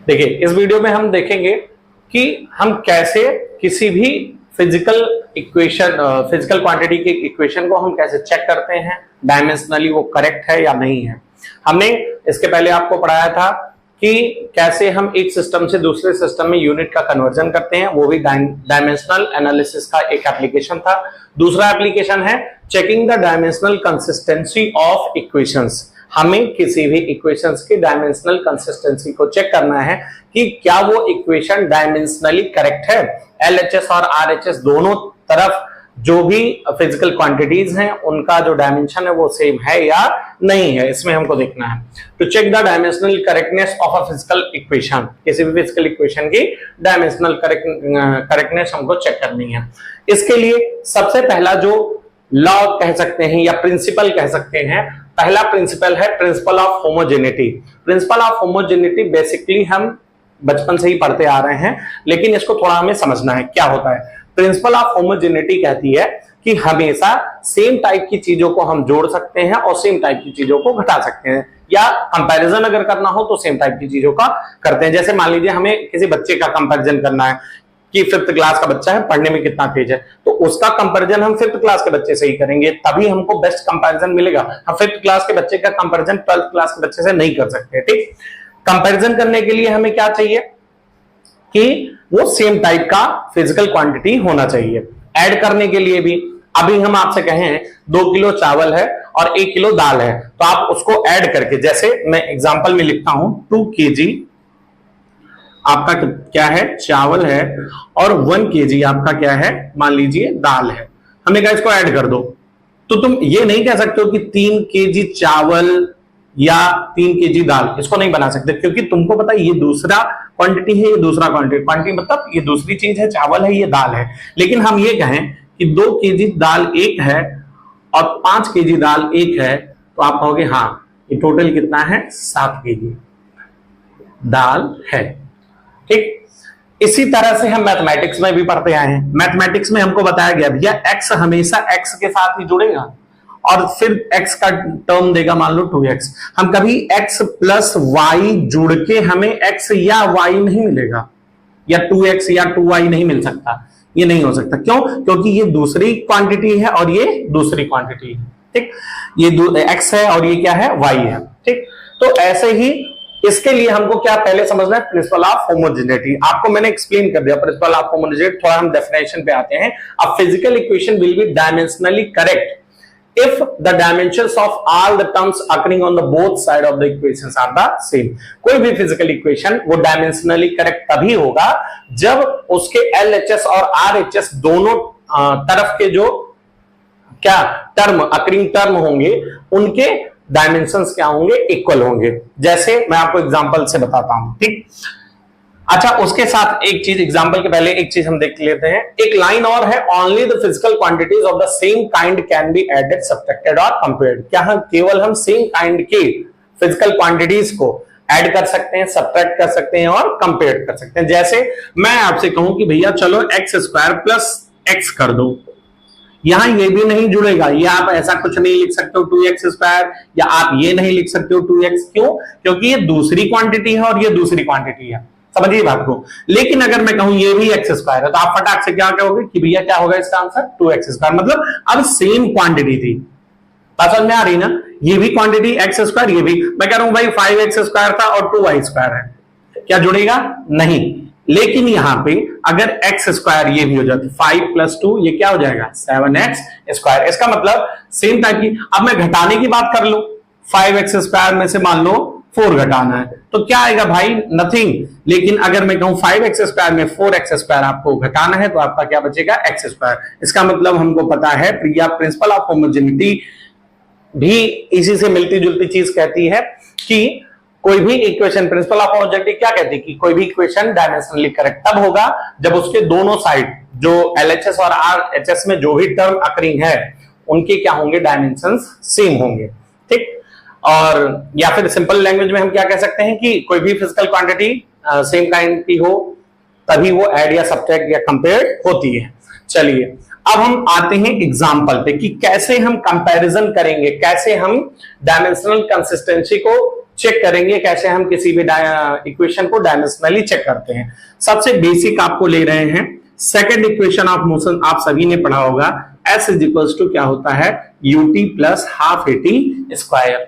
देखिए इस वीडियो में हम देखेंगे कि हम कैसे किसी भी फिजिकल इक्वेशन, फिजिकल क्वांटिटी के इक्वेशन को हम कैसे चेक करते हैं डायमेंशनली वो करेक्ट है या नहीं है। हमने इसके पहले आपको पढ़ाया था कि कैसे हम एक सिस्टम से दूसरे सिस्टम में यूनिट का कन्वर्जन करते हैं, वो भी डायमेंशनल एनालिसिस का एक एप्लीकेशन था। दूसरा एप्लीकेशन है checking the dimensional consistency of equations. हमें किसी भी इक्वेशंस की डायमेंशनल कंसिस्टेंसी को चेक करना है कि क्या वो इक्वेशन डायमेंशनली करेक्ट है। एलएचएस और आरएचएस दोनों तरफ जो भी फिजिकल क्वांटिटीज हैं उनका जो डायमेंशन है वो सेम है या नहीं है, इसमें हमको देखना है। To check the dimensional correctness of a physical equation, किसी भी फिजिकल इक्वेशन की डायमेंशनल करेक्टनेस हमको चेक करनी है। इसके लिए सबसे पहला जो लॉ कह सकते हैं या प्रिंसिपल कह सकते हैं, पहला प्रिंसिपल है principle of homogeneity. Principle of homogeneity basically हम बचपन से ही पढ़ते आ रहे हैं, लेकिन इसको थोड़ा हमें समझना है क्या होता है। प्रिंसिपल ऑफ होमोजेनिटी कहती है कि हमेशा सेम टाइप की चीजों को हम जोड़ सकते हैं और सेम टाइप की चीजों को घटा सकते हैं, या कंपैरिजन अगर करना हो तो सेम टाइप की चीजों का करते हैं। जैसे मान लीजिए हमें किसी बच्चे का कंपैरिजन करना है कि 5th क्लास का बच्चा है, पढ़ने में कितना तेज है, तो उसका कंपैरिजन हम 5th क्लास के बच्चे से ही करेंगे, तभी हमको बेस्ट कंपैरिजन मिलेगा। हम 5th क्लास के बच्चे का कंपैरिजन 12th क्लास के बच्चे से नहीं कर सकते। ठीक, कंपैरिजन करने के लिए हमें क्या चाहिए कि वो सेम टाइप का फिजिकल क्वांटिटी होना चाहिए। ऐड करने के लिए भी अभी हम आपसे कहें 2 किलो चावल है और 1 किलो दाल है, तो आप उसको ऐड करके, जैसे मैं एग्जांपल में लिखता हूं 2 kg आपका क्या है, चावल है, और 1 kg आपका क्या है, मान लीजिए दाल है। हमने कहा इसको ऐड कर दो, तो तुम ये नहीं कह सकते हो कि 3 kg चावल या 3 kg दाल, इसको नहीं बना सकते, क्योंकि तुमको पता है ये दूसरा क्वांटिटी है, ये दूसरा क्वांटिटी मतलब ये दूसरी चीज है, चावल है, ये दाल है। लेकिन हम ये कहें कि 2 kg दाल एक है और 5 kg दाल एक है, तो आप कहोगे हाँ ये टोटल कितना है, 7 kg दाल है। ठीक, इसी तरह से हम मैथमेटिक्स में भी पढ़ते आए हैं। मैथमेटिक्स में हमको बताया गया भैया एक्स हमेशा एक्स के साथ ही जुड़ेगा और फिर x का टर्म देगा, मान लो 2x। हम कभी x प्लस वाई जुड़ के हमें x या y नहीं मिलेगा, या 2x या 2y नहीं मिल सकता, ये नहीं हो सकता। क्यों? क्योंकि ये दूसरी क्वांटिटी है और ये दूसरी क्वांटिटी है। ठीक, ये x है और ये क्या है, y है। ठीक, तो ऐसे ही इसके लिए हमको क्या पहले समझना है, प्रिंसिपल ऑफ होमोजेनिटी। आपको मैंने एक्सप्लेन कर दिया प्रिंसिपल ऑफ होमोजेनिटी। थोड़ा हम डेफिनेशन पे आते हैं। अ physical equation will be dimensionally correct if the dimensions of all the terms occurring on the both side of the equations are the same। कोई भी फिजिकल इक्वेशन वो डायमेंशनली करेक्ट तभी होगा जब उसके LHS और RHS दोनों तरफ के जो क्या टर्म अकरिंग टर्म होंगे उनके डायमेंशंस क्या होंगे, इक्वल होंगे। जैसे मैं आपको एग्जांपल से बताता हूं। ठीक, अच्छा उसके साथ एक चीज, एग्जांपल के पहले एक चीज हम देख लेते हैं। एक लाइन और है, only the physical quantities of the same kind can be added, subtracted और कंपेयर्ड। क्या हम केवल हम सेम काइंड के फिजिकल क्वांटिटीज को ऐड कर सकते हैं, सब्ट्रैक्ट कर सकते हैं और कंपेयर कर सकते हैं। जैसे मैं आपसे कहूं कि भैया चलो x² प्लस x कर दो, यहां ये भी नहीं जुड़ेगा, ये आप ऐसा कुछ नहीं लिख सकते हो 2x², या आप ये नहीं लिख सकते हो 2x। क्यों? क्योंकि ये दूसरी क्वांटिटी है और ये दूसरी क्वांटिटी है, समझिए बात को। लेकिन अगर मैं कहूं ये भी x² है, तो आप फटाक से क्या कहोगे कि भैया क्या होगा इसका आंसर, 2x²। मतलब अब सेम क्वांटिटी थी, बात समझ में आ रही ना। ये भी क्वांटिटी x², ये भी। मैं कह रहा हूं भाई 5x² था और 2y² है, क्या जुड़ेगा? नहीं। लेकिन यहां पे अगर x² ये भी हो जाती, 5 + 2 ये क्या हो जाएगा, 7x²। इसका मतलब सेम टाइप की। अब मैं घटाने की बात कर लूं, 5x² में से मान लो 4 घटाना है, तो क्या आएगा भाई, नथिंग। लेकिन अगर मैं कहूं 5x² में 4x² आपको घटाना है, तो आपका क्या बचेगा, x²। इसका मतलब हमको पता है प्रिंसिपल ऑफ होमोजेनिटी भी इसी से मिलती जुलती चीज कहती है कि कोई भी इक्वेशन, प्रिंसिपल ऑफ होमोजेनिटी क्या कहती है कि कोई भी इक्वेशन डायमेंशनली करेक्ट तब होगा जब उसके दोनों साइड जो LHS और RHS में जो भी टर्म अकरिंग है उनके क्या होंगे, डायमेंशंस सेम होंगे। ठीक, और या फिर सिंपल लैंग्वेज में हम क्या कह सकते हैं कि कोई भी फिजिकल क्वांटिटी सेम काइंड की हो तभी वो ऐड या सब्ट्रैक्ट या कंपेयर होती है। चलिए अब हम आते हैं एग्जांपल पे कि कैसे हम कंपैरिजन करेंगे, कैसे हम डायमेंशनल कंसिस्टेंसी को चेक करेंगे कैसे हम किसी भी इक्वेशन को डायमेंशनली चेक करते हैं। सबसे बेसिक आपको ले रहे हैं सेकंड इक्वेशन ऑफ मोशन, आप सभी ने पढ़ा होगा, S इज इक्वल्स टू क्या होता है, ut plus half at square.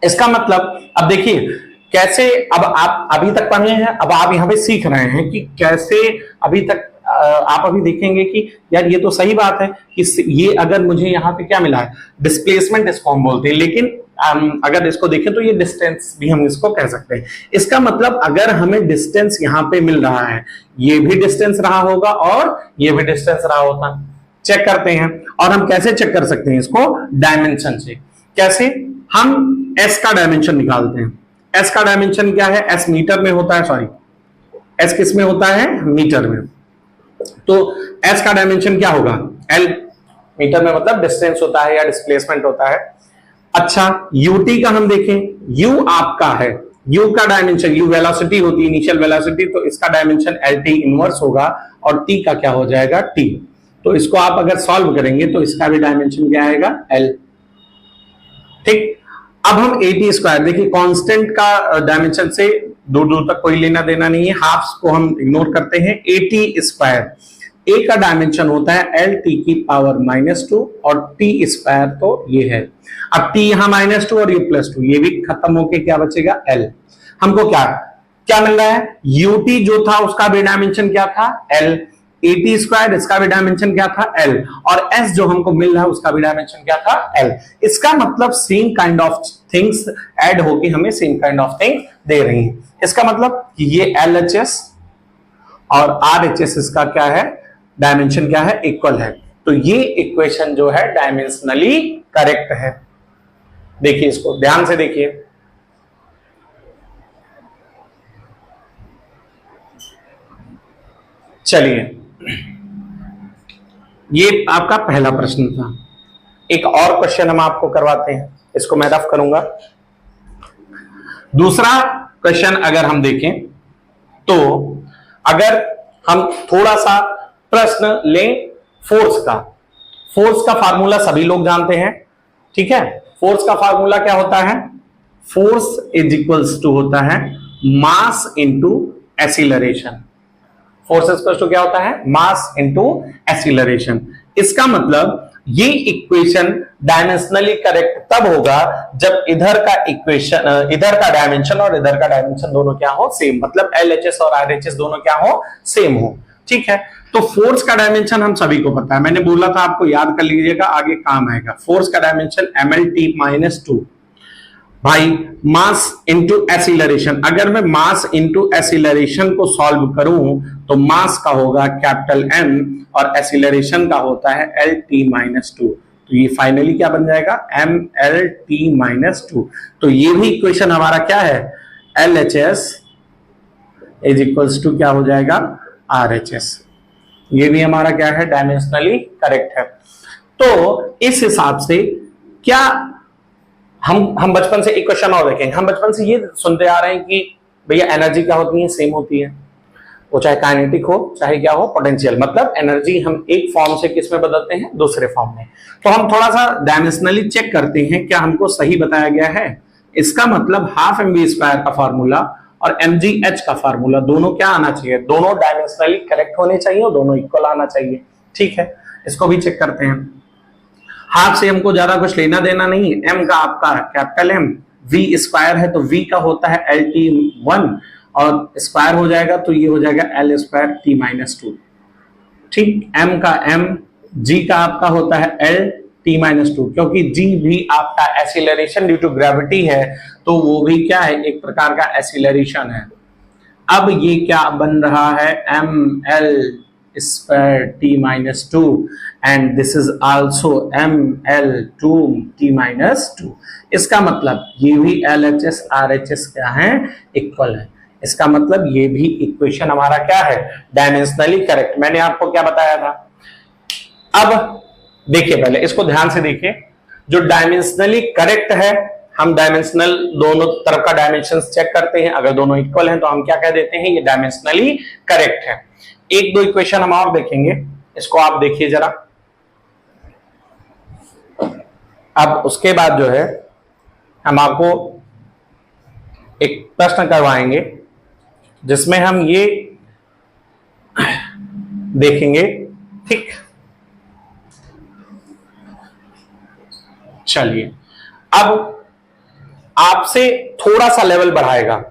इसका मतलब अब देखिए कैसे, अब आप अभी तक पढ़े हैं, अब आप यहां पे सीख रहे हैं कि कैसे अभी तक आप अभी देखेंगे कि यार ये तो सही बात है कि ये अगर मुझे यहाँ पे क्या मिला है, डिस्प्लेसमेंट इसको हम बोलते हैं, लेकिन अगर इसको देखें तो ये डिस्टेंस भी हम इसको कह सकते हैं। इसका मतलब अगर हमें डिस्टेंस यहाँ पे मिल रहा है, ये भी डिस्टेंस रहा होगा और ये भी डिस्टेंस रहा होता, चेक करते हैं। और हम कैसे चेक कर सकते हैं इसको, डायमेंशन से। कैसे, हम एस का डायमेंशन निकालते हैं। एस का डायमेंशन क्या है, एस मीटर में होता है, सॉरी एस किस में होता है, मीटर में। तो एस का डायमेंशन क्या होगा, एल, मीटर में मतलब डिस्टेंस होता है या डिस्प्लेसमेंट होता है। अच्छा, यूटी का हम देखें, यू आपका है, यू का डायमेंशन, यू वेलोसिटी होती है, इनिशियल वेलोसिटी, तो इसका डायमेंशन एल टी इनवर्स होगा और टी का क्या हो जाएगा, टी। तो इसको आप अगर सॉल्व करेंगे तो इसका भी डायमेंशन क्या आएगा, एल। ठीक, अब हम एटी स्क्वायर, देखिए कांस्टेंट का डायमेंशन से दूर दूर तक कोई लेना देना नहीं है, हाफ को हम इग्नोर करते हैं। एटी स्क्वायर, ए का डायमेंशन होता है एल टी की पावर -2 और टी स्क्वायर तो ये है। अब टी यहां -2 और ये +2, ये भी खत्म होके क्या बचेगा, एल। हमको क्या क्या मिल रहा है, यूटी जो था उसका भी डायमेंशन क्या था, एल। एटी स्क्वायर, इसका भी डायमेंशन क्या था, एल। और एस जो हमको मिल रहा है उसका भी डायमेंशन क्या था, एल। इसका मतलब same kind of things add होके हमें same kind of thing they रही है। इसका मतलब ये LHS और RHS इसका क्या है, डायमेंशन क्या है, इक्वल है। तो ये इक्वेशन जो है डायमेंशनली करेक्ट है। देखिए इसको ध्यान से देखिए, चलिए ये आपका पहला प्रश्न था। एक और क्वेश्चन हम आपको करवाते हैं, इसको मैं रफ करूंगा। दूसरा क्वेश्चन अगर हम देखें तो अगर हम थोड़ा सा प्रश्न लें फोर्स का, फोर्स का फार्मूला सभी लोग जानते हैं, ठीक है। फोर्स का फार्मूला क्या होता है, फोर्स इज इक्वल्स टू होता है mass into acceleration. Force equals to क्या होता है, मास इंटू एक्सीलरेशन। इसका मतलब ये इक्वेशन डायमेंशनली करेक्ट तब होगा जब इधर का इक्वेशन, इधर का डायमेंशन और इधर का डायमेंशन दोनों क्या हो, सेम, मतलब LHS और RHS दोनों क्या हो, सेम हो, ठीक है। तो फोर्स का डायमेंशन हम सभी को पता है, मैंने बोला था आपको याद कर लीजिएगा, आगे काम आएगा। फोर्स का डायमेंशन mlt-2 भाई, मास इंटू एक्सीलरेशन। अगर मैं मास इंटू एक्सीलरेशन को सॉल्व करूं तो मास का होगा कैपिटल M और एक्सीलरेशन का होता है LT-2। तो ये फाइनली क्या बन जाएगा, mlt-2। तो ये भी इक्वेशन हमारा क्या है, LHS इज इक्वल्स टू क्या हो जाएगा, RHS। ये भी हमारा क्या है, डायमेंशनली करेक्ट है। तो इस हिसाब से क्या हम बचपन से एक क्वेश्चन और देखेंगे, हम बचपन से ये सुनते आ रहे हैं कि भैया एनर्जी क्या होती है, सेम होती है, वो चाहे काइनेटिक हो चाहे क्या हो, पोटेंशियल, मतलब एनर्जी हम एक फॉर्म से किस में बदलते हैं, दूसरे फॉर्म में। तो हम थोड़ा सा डायमेंशनली चेक करते हैं क्या हमको सही बताया गया है। इसका मतलब हाफ mv² का फार्मूला और mgh का फार्मूला दोनों क्या आना चाहिए, दोनों डायमेंशनली करेक्ट होने चाहिए और दोनों इक्वल आना चाहिए, ठीक है। इसको भी चेक करते हैं। हाफ से हमको ज्यादा कुछ लेना देना नहीं है, m का आपका कैपिटल M, v स्क्वायर है तो v का होता है LT1 और स्क्वायर हो जाएगा तो ये हो जाएगा L² T-2, ठीक। m का m, g का आपका होता है LT-2, क्योंकि g भी आपका एक्सीलरेशन ड्यू टू ग्रेविटी है तो वो भी क्या है, एक प्रकार का एक्सीलरेशन है। अब ये क्या बन रहा है, ml² T-2 and this is also ml2 T-2। इसका मतलब ये भी LHS RHS क्या है, इक्वल है। इसका मतलब ये भी इक्वेशन हमारा क्या है, डायमेंशनली करेक्ट। मैंने आपको क्या बताया था। अब देखिए पहले इसको ध्यान से देखिए, जो डायमेंशनली करेक्ट है, हम डायमेंशनल दोनों तरफ का डायमेंशन चेक करते हैं, अगर दोनों इक्वल हैं तो हम क्या कह देते हैं, ये डायमेंशनली करेक्ट है। एक दो इक्वेशन हम और देखेंगे, इसको आप देखिए जरा। अब उसके बाद जो है हम आपको एक प्रश्न करवाएंगे जिसमें हम ये देखेंगे, ठीक। चलिए, अब आपसे थोड़ा सा लेवल बढ़ाएगा।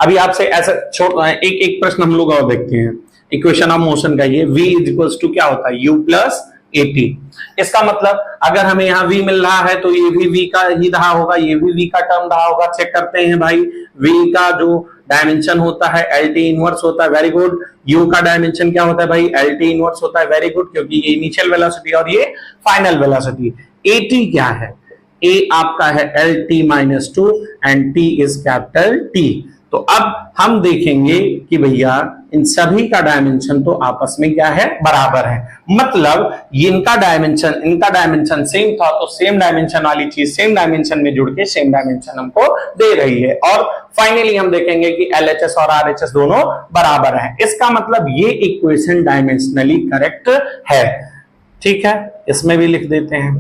अभी आपसे ऐसा एक प्रश्न हम लोग और देखते हैं। इक्वेशन ऑफ मोशन का ये v इज इक्वल टू क्या होता है, u प्लस at। इसका मतलब अगर हमें यहाँ v मिल रहा है तो ये भी v का ही रहा होगा, ये भी v का टर्म रहा होगा। चेक करते हैं भाई, v का जो डायमेंशन होता है LT इनवर्स होता है, वेरी गुड। u का डायमेंशन क्या होता है भाई, LT इनवर्स होता है, वेरी गुड, क्योंकि ये इनिशियल वेलोसिटी और ये फाइनल वेलोसिटी। at क्या है, a आपका है LT minus 2 and t is capital T। तो अब हम देखेंगे कि भैया इन सभी का डायमेंशन तो आपस में क्या है, बराबर है। मतलब इनका डायमेंशन सेम था, तो सेम डायमेंशन वाली चीज सेम डायमेंशन में जुड़ के सेम डायमेंशन हमको दे रही है। और फाइनली हम देखेंगे कि LHS और RHS दोनों बराबर हैं। इसका मतलब ये इक्वेशन डायमेंशनली करेक्ट है, ठीक है। इसमें भी लिख देते हैं।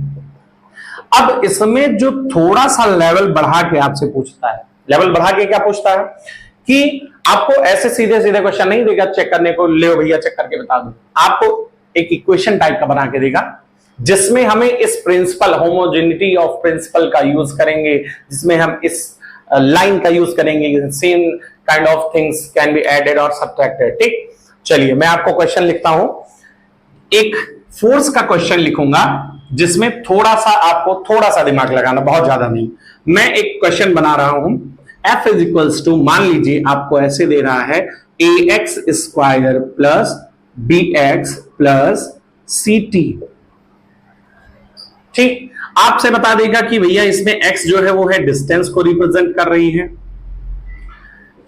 अब इसमें जो थोड़ा सा लेवल बढ़ा के आपसे पूछता है, लेवल बढ़ा के क्या पूछता है कि आपको ऐसे सीधे सीधे क्वेश्चन नहीं देगा चेक करने को, ले भैया चेक करके बता दो। आपको एक इक्वेशन टाइप का बना के देगा जिसमें हमें इस प्रिंसिपल, होमोजेनिटी ऑफ प्रिंसिपल का यूज करेंगे, जिसमें हम इस लाइन का यूज करेंगे, same kind of things can be added और सब्ट्रैक्टेड, ठीक। चलिए मैं आपको क्वेश्चन लिखता हूं, एक फोर्स का क्वेश्चन लिखूंगा जिसमें थोड़ा सा आपको थोड़ा सा दिमाग लगाना, बहुत ज्यादा नहीं। मैं एक क्वेश्चन बना रहा हूं, F इज इक्वल्स टू, मान लीजिए आपको ऐसे दे रहा है ax square plus bx plus ct, ठीक। आपसे बता देगा कि भैया इसमें x जो है वो है डिस्टेंस को रिप्रेजेंट कर रही है,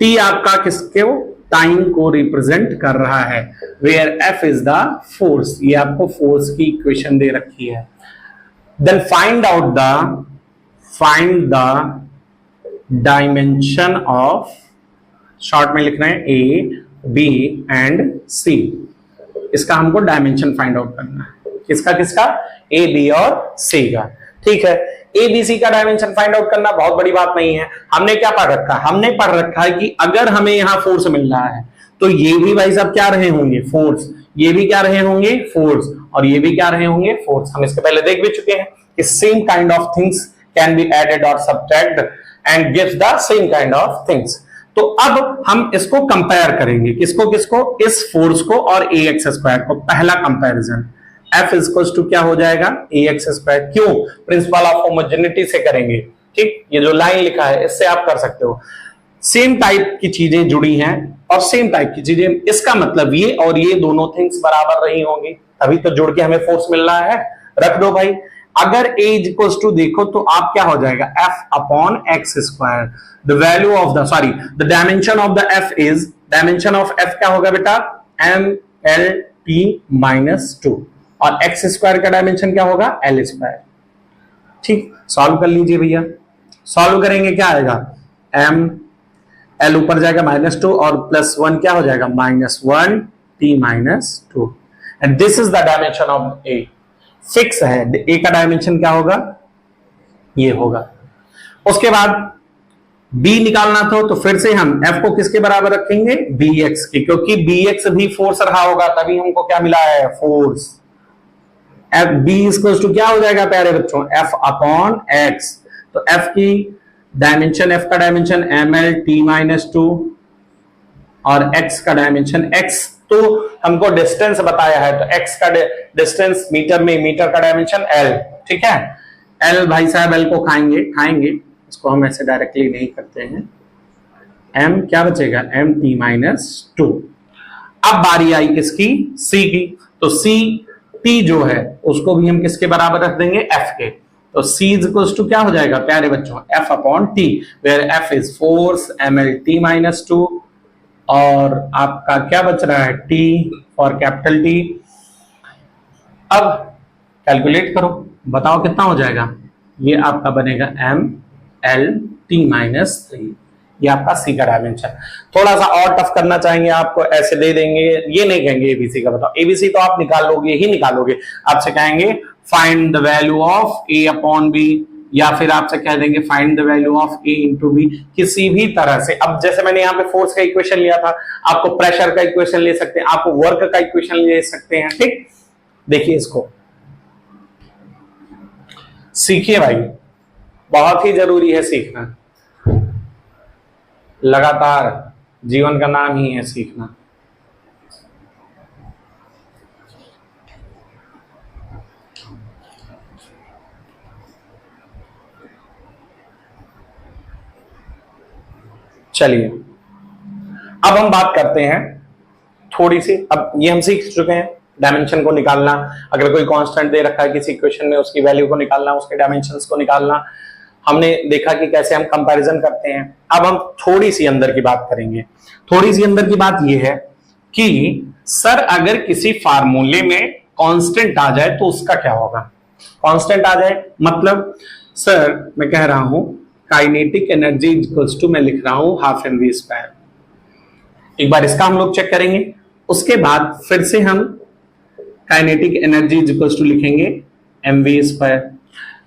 t आपका किसके, टाइम को रिप्रेजेंट कर रहा है, where f is the force. ये आपको फोर्स की इक्वेशन दे रखी है। Then find the dimension of, short में लिखना है A, B एंड C। इसका हमको डायमेंशन फाइंड आउट करना है, किसका किसका, A, B और C का, ठीक है। A, B, C का डायमेंशन फाइंड आउट करना बहुत बड़ी बात नहीं है। हमने क्या पढ़ रखा है, हमने पढ़ रखा है कि अगर हमें यहां फोर्स मिल रहा है तो ये भी भाई साहब क्या रहे होंगे, फोर्स, ये भी क्या रहे होंगे, फोर्स, और ये भी क्या रहे होंगे, फोर्स। हम इसके पहले देख भी चुके हैं कि same kind of things can be added और subtracted and gives the same kind of things. तो अब हम इसको कंपेयर करेंगे, किसको किसको, इस फोर्स को और ax स्क्वायर को। पहला कंपैरिजन, F इक्वल्स टू क्या हो जाएगा, ax स्क्वायर। क्यों, प्रिंसिपल ऑफ होमोजेनिटी से करेंगे, ठीक। ये जो लाइन लिखा है इससे आप कर सकते हो, सेम टाइप की चीजें जुड़ी हैं और सेम टाइप की चीजें, इसका मतलब ये और ये दोनों थिंग्स बराबर रही होंगी, तभी तो जुड़ के हमें फोर्स मिल रहा है। रख दो भाई। अगर a इक्वल्स टू देखो तो आप क्या हो जाएगा, f upon x square. The value of the, sorry, the dimension of the f is, dimension of f क्या होगा बेटा, mlt माइनस 2, और एक्स स्क्वायर का डायमेंशन क्या होगा, l स्क्वायर, ठीक। सॉल्व कर लीजिए भैया, सॉल्व करेंगे क्या आएगा, m, l ऊपर जाएगा -2 और +1 क्या हो जाएगा, -1 t minus 2, and this is the dimension of a। Fix है, a का डायमेंशन क्या होगा, ये होगा। उसके बाद b निकालना तो फिर से हम f को किसके बराबर रखेंगे, bx के, क्योंकि bx भी फोर्स रहा होगा, तभी हमको क्या मिला है, force. f b equals to क्या हो जाएगा प्यारे बच्चों, f अपॉन x। तो f की डायमेंशन, f का डायमेंशन mlt माइनस 2 और x का डायमेंशन x, तो हमको डिस्टेंस बताया है, तो x का डिस्टेंस मीटर में, मीटर का डायमेंशन l, ठीक है। l भाई साहब l को खाएंगे, इसको हम ऐसे डायरेक्टली नहीं करते हैं। m क्या बचेगा, mt माइनस 2। अब बारी आई किसकी, c की, तो c t जो है उसको भी हम किसके बराबर रख देंगे, f के। तो c इक्वल्स टू क्या हो जाएगा प्यारे बच्चों, f upon t, where f is force, mlt minus 2, और आपका क्या बच रहा है, t फॉर कैपिटल T। अब कैलकुलेट करो, बताओ कितना हो जाएगा, ये आपका बनेगा mlt माइनस 3, ये आपका c का डायमेंशन। थोड़ा सा और टफ करना चाहेंगे आपको, ऐसे दे देंगे, ये नहीं कहेंगे abc का, बताओ abc तो आप निकालोगे ही निकालोगे। आपसे कहेंगे find the value of a upon b, या फिर आपसे कह देंगे find the value of A into B, किसी भी तरह से। अब जैसे मैंने यहाँ पे फोर्स का इक्वेशन लिया था, आपको प्रेशर का इक्वेशन ले सकते हैं, आपको वर्क का इक्वेशन ले सकते हैं। ठीक, देखिए इसको सीखिए भाई, बहुत ही जरूरी है सीखना, लगातार जीवन का नाम ही है सीखना। चलिए अब हम बात करते हैं थोड़ी सी, अब ये हम सीख चुके हैं डायमेंशन को निकालना, अगर कोई कांस्टेंट दे रखा है किसी इक्वेशन में उसकी वैल्यू को निकालना, उसके डायमेंशंस को निकालना, हमने देखा कि कैसे हम कंपैरिजन करते हैं। अब हम थोड़ी सी अंदर की बात करेंगे। थोड़ी सी अंदर की बात यह है कि सर अगर किसी फार्मूले में कांस्टेंट आ जाए तो उसका क्या होगा। कांस्टेंट आ जाए मतलब सर मैं कह रहा हूं काइनेटिक एनर्जी इक्वल्स टू, मैं लिख रहा हूं हाफ एम वी स्क्वायर। एक बार इसका हम लोग चेक करेंगे, उसके बाद फिर से हम काइनेटिक एनर्जी इक्वल्स टू लिखेंगे एम वी स्क्वायर।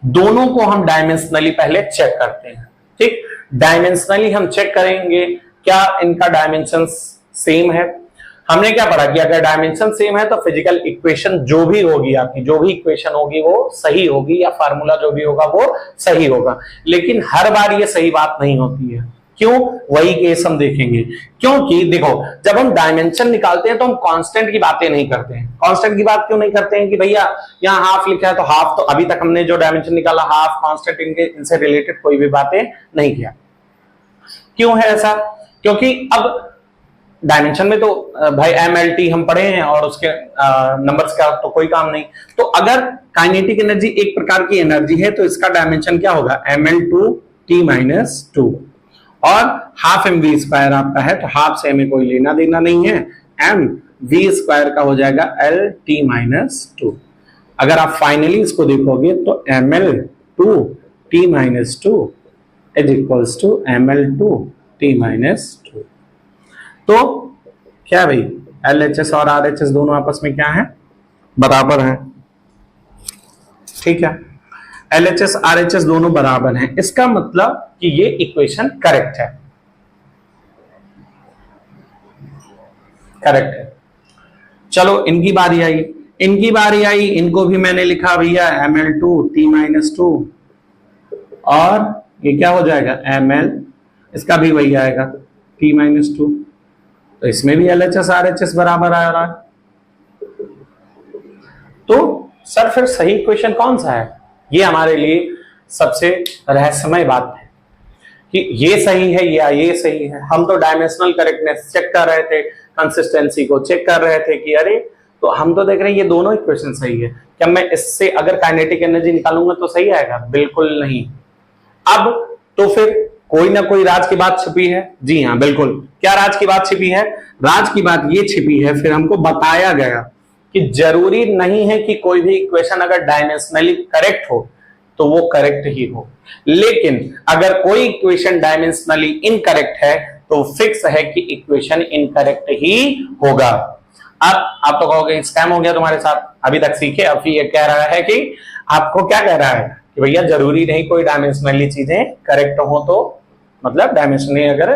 दोनों को हम डायमेंशनली पहले चेक करते हैं। ठीक, डायमेंशनली हम चेक करेंगे क्या इनका डायमेंशन सेम है। हमने क्या पढ़ा कि अगर डायमेंशन सेम है तो फिजिकल इक्वेशन जो भी होगी, आपकी जो भी इक्वेशन होगी वो सही होगी, या फार्मूला जो भी होगा वो सही होगा। लेकिन हर बार ये सही बात नहीं होती है। क्यों, वही केस हम देखेंगे। क्योंकि देखो जब हम डायमेंशन निकालते हैं तो हम कांस्टेंट की बातें नहीं करते हैं। कांस्टेंट की बात क्यों नहीं करते हैं कि भैया यहाँ हाफ लिखा है तो हाफ, तो अभी तक हमने जो डायमेंशन निकाला हाफ कांस्टेंट, इनसे रिलेटेड कोई भी बातें नहीं किया। क्यों है ऐसा, क्योंकि अब डायमेंशन में तो भाई MLT हम पढ़े हैं और उसके नंबर्स का तो कोई काम नहीं। तो अगर काइनेटिक एनर्जी एक प्रकार की एनर्जी है तो इसका डायमेंशन क्या होगा, ml2t-2, और हाफ एम वी स्क्वायर आपका है तो हाफ से हमें कोई लेना देना नहीं है, एम वी स्क्वायर का हो जाएगा LT-2। अगर आप फाइनली इसको देखोगे तो ml2t-2 is equals to ml2t-2। तो क्या भाई LHS और RHS दोनों आपस में क्या है, बराबर है। ठीक है, LHS RHS दोनों बराबर हैं, इसका मतलब कि ये इक्वेशन करेक्ट है। करेक्ट है। चलो इनकी बारी आई, इनको भी मैंने लिखा भैया ml2t-2, और ये क्या हो जाएगा ml, इसका भी वही आएगा t-2, तो इसमें भी LHS RHS बराबर आ रहा है। तो सर फिर सही इक्वेशन कौन सा है, ये हमारे लिए सबसे रहस्यमय बात है कि ये सही है या ये सही है। हम तो डायमेंशनल करेक्टनेस चेक कर रहे थे, कंसिस्टेंसी को चेक कर रहे थे कि अरे तो हम तो देख रहे हैं ये दोनों इक्वेशन सही है, क्या मैं इससे अगर काइनेटिक एनर्जी निकालूंगा तो सही आएगा, बिल्कुल नहीं। अब तो फिर कोई ना कोई राज की बात छिपी है। जी हाँ बिल्कुल, क्या राज की बात छिपी है, राज की बात ये छिपी है, फिर हमको बताया गया कि जरूरी नहीं है कि कोई भी इक्वेशन अगर डायमेंशनली करेक्ट हो तो वो करेक्ट ही हो, लेकिन अगर कोई इक्वेशन डायमेंशनली इनकरेक्ट है तो फिक्स है कि इक्वेशन इनकरेक्ट ही होगा। अब आप तो कहोगे स्कैम हो गया तुम्हारे साथ, अभी तक सीखे। अब ये कह रहा है कि आपको क्या कह रहा है कि भैया जरूरी नहीं कोई डायमेंशनली चीजें करेक्ट हो तो, मतलब डायमेंशनली अगर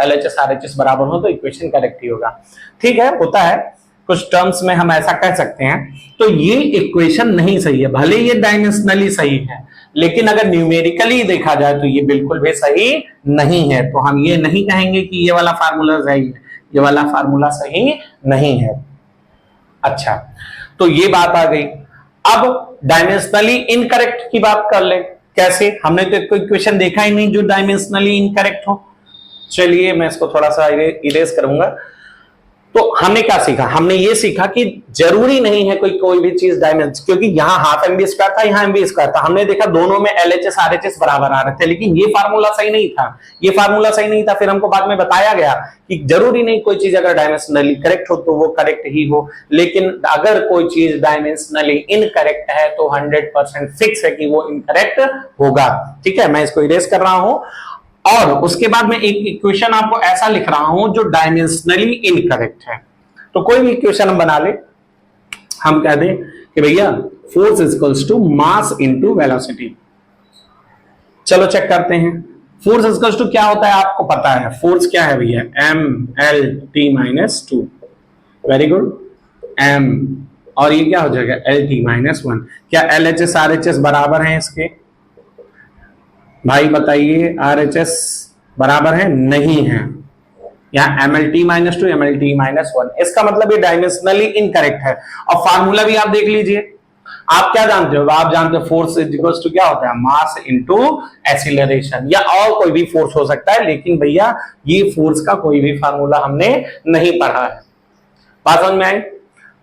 LHS RHS बराबर हो तो इक्वेशन करेक्ट ही होगा। ठीक है, होता है कुछ टर्म्स में हम ऐसा कह सकते हैं। तो ये इक्वेशन नहीं सही है, भले ये डायमेंशनली सही है, लेकिन अगर न्यूमेरिकली देखा जाए तो ये बिल्कुल भी सही नहीं है। तो हम ये नहीं कहेंगे कि ये वाला फार्मूला सही है, ये वाला फार्मूला सही नहीं है। अच्छा, तो ये बात आ गई। अब डायमेंशनली इनकरेक्ट की बात कर ले, कैसे, हमने तो कोई इक्वेशन देखा ही नहीं जो डायमेंशनली इनकरेक्ट हो। चलिए मैं इसको थोड़ा सा इरेज करूंगा। तो हमने क्या सीखा, हमने ये सीखा कि जरूरी नहीं है कोई भी चीज डायमेंशन, क्योंकि यहाँ हाफ एम बी स्क्वायर था, यहाँ एम बी स्क्वायर था, हमने देखा दोनों में LHS RHS बराबर आ रहे थे, लेकिन ये फार्मूला सही नहीं था, ये फार्मूला सही नहीं था। फिर हमको बाद में बताया गया कि जरूरी नहीं कोई चीज अगर डायमेंशनली करेक्ट हो तो वो करेक्ट ही हो, लेकिन अगर कोई चीज डायमेंशनली इनकरेक्ट है तो 100% फिक्स है कि वो इनकरेक्ट होगा। ठीक है, मैं इसको इरेज कर रहा हूं, और उसके बाद में एक इक्वेशन आपको ऐसा लिख रहा हूं जो डायमेंशनली इनकरेक्ट है। तो कोई भी इक्वेशन हम बना ले, हम कह दें कि भैया force is equals to mass into velocity. चलो चेक करते हैं। फोर्स इक्वल्स टू क्या होता है आपको पता है, फोर्स क्या है भैया, mLT-2। वेरी गुड, m और ये क्या हो जाएगा LT-1। क्या LHS RHS बराबर हैं इसके? भाई बताइए, RHS बराबर है? नहीं है। यहाँ MLT-2 MLT-1, इसका मतलब ये डायमेंशनली इनकरेक्ट है। और फार्मूला भी आप देख लीजिए, आप क्या जानते हो? आप जानते हो फोर्स इक्वल्स टू क्या होता है, मास इनटू एक्सीलरेशन, या और कोई भी फोर्स हो सकता है, लेकिन भैया ये फोर्स का कोई भी फार्मूला हमने नहीं पढ़ा है। बात समझ में आई?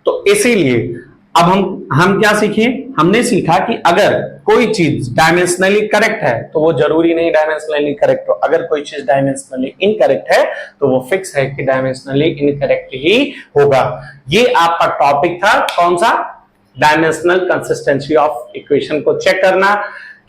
तो इसीलिए अब हम क्या सीखे, हमने सीखा कि अगर कोई चीज डायमेंशनली करेक्ट है तो वो जरूरी नहीं डायमेंशनली करेक्ट हो, अगर कोई चीज डायमेंशनली इनकरेक्ट है तो वो फिक्स है कि डायमेंशनली इनकरेक्ट ही होगा। ये आपका टॉपिक था, कौन सा? डायमेंशनल कंसिस्टेंसी ऑफ इक्वेशन को चेक करना,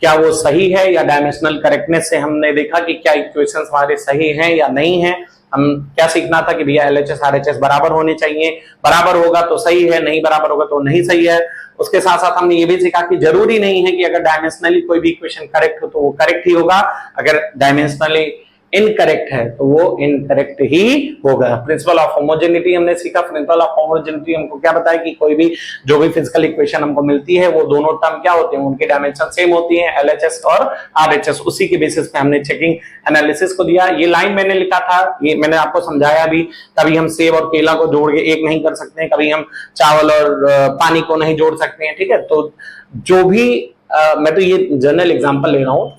क्या वो सही है, या डायमेंशनल करेक्टनेस से हमने देखा कि क्या इक्वेशंस हमारे सही हैं या नहीं है। हम क्या सीखना था कि भैया LHS RHS बराबर होने चाहिए, बराबर होगा तो सही है, नहीं बराबर होगा तो नहीं सही है। उसके साथ साथ हमने ये भी सीखा कि जरूरी नहीं है कि अगर डायमेंशनली कोई भी इक्वेशन करेक्ट हो तो वो करेक्ट ही होगा, अगर डायमेंशनली इनकरेक्ट है तो वो इनकरेक्ट ही होगा। प्रिंसिपल ऑफ होमोजेनिटी हमने सीखा। प्रिंसिपल ऑफ होमोजेनिटी हमको क्या बताया कि कोई भी जो भी फिजिकल इक्वेशन हमको मिलती है वो दोनों टर्म क्या होते हैं, उनकी डायमेंशन सेम होती है, LHS और RHS। उसी के बेसिस पे हमने चेकिंग एनालिसिस को दिया। ये लाइन मैंने लिखा था, ये मैंने आपको समझाया भी, कभी हम सेब और केला को जोड़ के एक नहीं कर सकते हैं, कभी हम चावल और पानी को नहीं जोड़ सकते हैं, ठीक है। तो जो भी मैं तो ये जनरल एग्जांपल ले रहा हूं।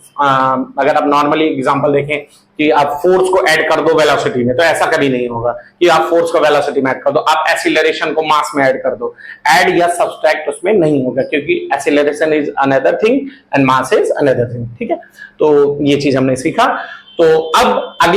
अगर आप नॉर्मली एग्जांपल देखें कि आप फोर्स को ऐड कर दो वेलोसिटी में, तो ऐसा कभी नहीं होगा कि आप फोर्स को वेलोसिटी में ऐड कर दो, आप एक्सीलरेशन को मास में ऐड कर दो। ऐड या सब्सट्रैक्ट उसमें नहीं होगा, क्योंकि acceleration is another thing and mass is another thing, ठीक है। तो ये चीज हमने सीखा। तो अब अगला